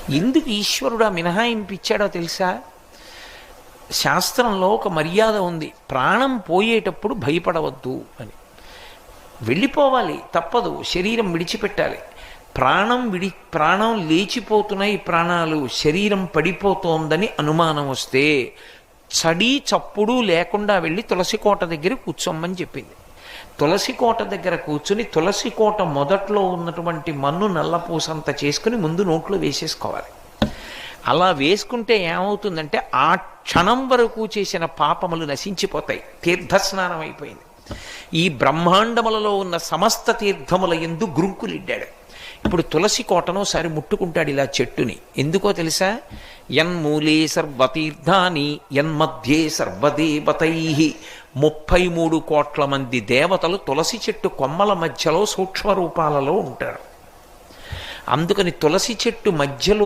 ఎందుకు ఈశ్వరుడు ఆ మినహాయింపు ఇచ్చాడో తెలుసా? శాస్త్రంలో ఒక మర్యాద ఉంది, ప్రాణం పోయేటప్పుడు భయపడవద్దు అని. వెళ్ళిపోవాలి, తప్పదు, శరీరం విడిచిపెట్టాలి. ప్రాణం లేచిపోతున్నాయి, ప్రాణాలు, శరీరం పడిపోతోందని అనుమానం వస్తే చడి చప్పుడు లేకుండా వెళ్ళి తులసికోట దగ్గర కూర్చోమ్మని చెప్పింది. తులసికోట దగ్గర కూర్చుని తులసికోట మొదట్లో ఉన్నటువంటి మన్ను నల్లపూసంత చేసుకుని ముందు నోట్లో వేసేసుకోవాలి. అలా వేసుకుంటే ఏమవుతుందంటే ఆ క్షణం వరకు చేసిన పాపములు నశించిపోతాయి. తీర్థస్నానం అయిపోయింది. ఈ బ్రహ్మాండములలో ఉన్న సమస్త తీర్థముల యందు గ్రుంకులిడ్డాడు. ఇప్పుడు తులసి కోటను ఒకసారి ముట్టుకుంటాడు ఇలా చెట్టుని. ఎందుకో తెలుసా? యన్మూలే సర్వతీర్థాని యన్మధ్యే సర్వదేవతై. 33 కోట్ల మంది దేవతలు తులసి చెట్టు కొమ్మల మధ్యలో సూక్ష్మ రూపాలలో ఉంటారు. అందుకని తులసి చెట్టు మధ్యలో